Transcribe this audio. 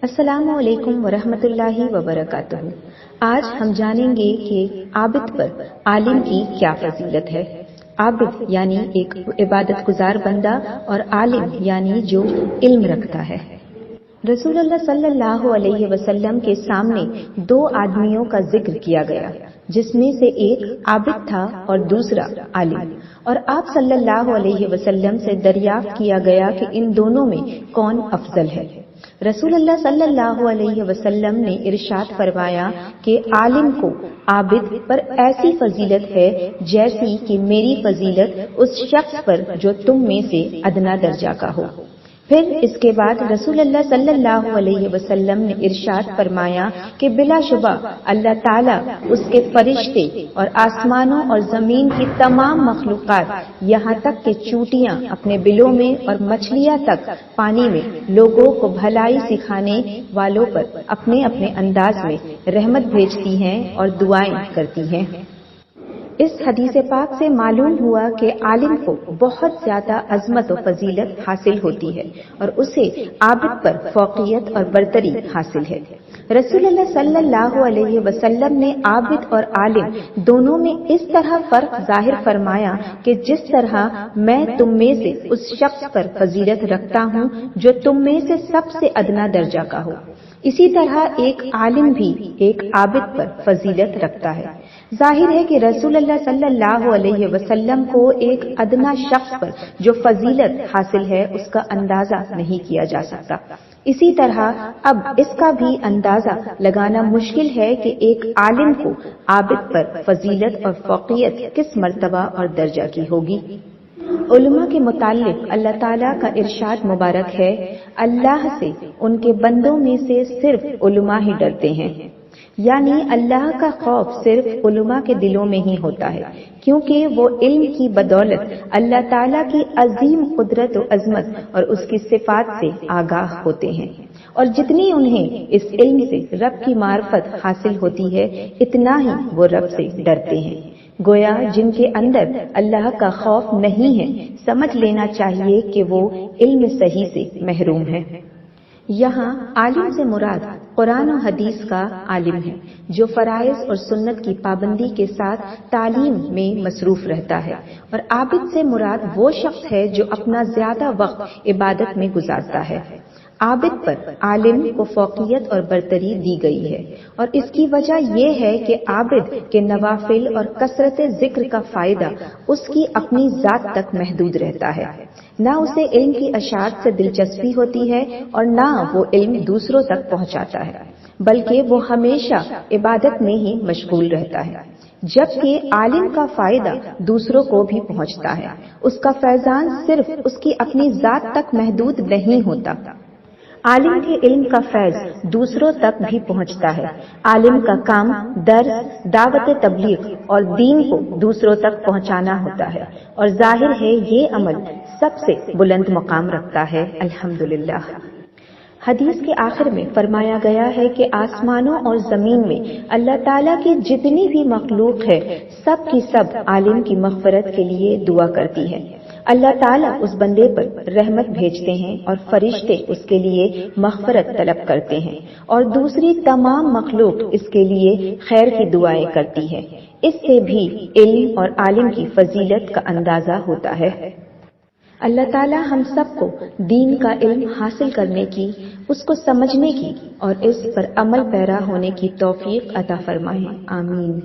السلام علیکم ورحمۃ اللہ وبرکاتہ۔ آج ہم جانیں گے کہ عابد پر عالم کی کیا فضیلت ہے۔ عابد یعنی ایک عبادت گزار بندہ اور عالم یعنی جو علم رکھتا ہے۔ رسول اللہ صلی اللہ علیہ وسلم کے سامنے دو آدمیوں کا ذکر کیا گیا، جس میں سے ایک عابد تھا اور دوسرا عالم، اور آپ صلی اللہ علیہ وسلم سے دریافت کیا گیا کہ ان دونوں میں کون افضل ہے۔ رسول اللہ صلی اللہ علیہ وسلم نے ارشاد فرمایا کہ عالم کو عابد پر ایسی فضیلت ہے جیسی کہ میری فضیلت اس شخص پر جو تم میں سے ادنا درجہ کا ہو۔ پھر اس کے بعد رسول اللہ صلی اللہ علیہ وسلم نے ارشاد فرمایا کہ بلا شبہ اللہ تعالیٰ، اس کے فرشتے اور آسمانوں اور زمین کی تمام مخلوقات، یہاں تک کہ چونٹیاں اپنے بلوں میں اور مچھلیاں تک پانی میں، لوگوں کو بھلائی سکھانے والوں پر اپنے اپنے انداز میں رحمت بھیجتی ہیں اور دعائیں کرتی ہیں۔ اس حدیث پاک سے معلوم ہوا کہ عالم کو بہت زیادہ عظمت و فضیلت حاصل ہوتی ہے اور اسے عابد پر فوقیت اور برتری حاصل ہے۔ رسول اللہ صلی اللہ علیہ وسلم نے عابد اور عالم دونوں میں اس طرح فرق ظاہر فرمایا کہ جس طرح میں تم میں سے اس شخص پر فضیلت رکھتا ہوں جو تم میں سے سب سے ادنا درجہ کا ہو، اسی طرح ایک عالم بھی ایک عابد پر فضیلت رکھتا ہے۔ ظاہر ہے کہ رسول اللہ صلی اللہ علیہ وسلم کو ایک ادنا شخص پر جو فضیلت حاصل ہے اس کا اندازہ نہیں کیا جا سکتا۔ اسی طرح اب اس کا بھی اندازہ لگانا مشکل ہے کہ ایک عالم کو عابد پر فضیلت اور فوقیت کس مرتبہ اور درجہ کی ہوگی۔ علماء کے متعلق اللہ تعالیٰ کا ارشاد مبارک ہے، اللہ سے ان کے بندوں میں سے صرف علماء ہی ڈرتے ہیں، یعنی اللہ کا خوف صرف علماء کے دلوں میں ہی ہوتا ہے، کیونکہ وہ علم کی بدولت اللہ تعالیٰ کی عظیم قدرت و عظمت اور اس کی صفات سے آگاہ ہوتے ہیں، اور جتنی انہیں اس علم سے رب کی معرفت حاصل ہوتی ہے اتنا ہی وہ رب سے ڈرتے ہیں۔ گویا جن کے اندر اللہ کا خوف نہیں ہے، سمجھ لینا چاہیے کہ وہ علم صحیح سے محروم ہے۔ یہاں عالم سے مراد قرآن و حدیث کا عالم ہے، جو فرائض اور سنت کی پابندی کے ساتھ تعلیم میں مصروف رہتا ہے، اور عابد سے مراد وہ شخص ہے جو اپنا زیادہ وقت عبادت میں گزارتا ہے۔ عابد پر عالم کو فوقیت اور برتری دی گئی ہے، اور اس کی وجہ یہ ہے کہ عابد کے نوافل اور کثرت ذکر کا فائدہ اس کی اپنی ذات تک محدود رہتا ہے، نہ اسے علم کی اشاعت سے دلچسپی ہوتی ہے اور نہ وہ علم دوسروں تک پہنچاتا ہے، بلکہ وہ ہمیشہ عبادت میں ہی مشغول رہتا ہے۔ جبکہ عالم کا فائدہ دوسروں کو بھی پہنچتا ہے، اس کا فیضان صرف اس کی اپنی ذات تک محدود نہیں ہوتا۔ عالم کے علم کا فیض دوسروں تک بھی پہنچتا ہے۔ عالم کا کام درس، دعوت تبلیغ اور دین کو دوسروں تک پہنچانا ہوتا ہے، اور ظاہر ہے یہ عمل سب سے بلند مقام رکھتا ہے، الحمدللہ۔ حدیث کے آخر میں فرمایا گیا ہے کہ آسمانوں اور زمین میں اللہ تعالیٰ کی جتنی بھی مخلوق ہے، سب کی سب عالم کی مغفرت کے لیے دعا کرتی ہے۔ اللہ تعالیٰ اس بندے پر رحمت بھیجتے ہیں اور فرشتے اس کے لیے مغفرت طلب کرتے ہیں، اور دوسری تمام مخلوق اس کے لیے خیر کی دعائیں کرتی ہے۔ اس سے بھی علم اور عالم کی فضیلت کا اندازہ ہوتا ہے۔ اللہ تعالیٰ ہم سب کو دین کا علم حاصل کرنے کی، اس کو سمجھنے کی اور اس پر عمل پیرا ہونے کی توفیق عطا فرمائے، آمین۔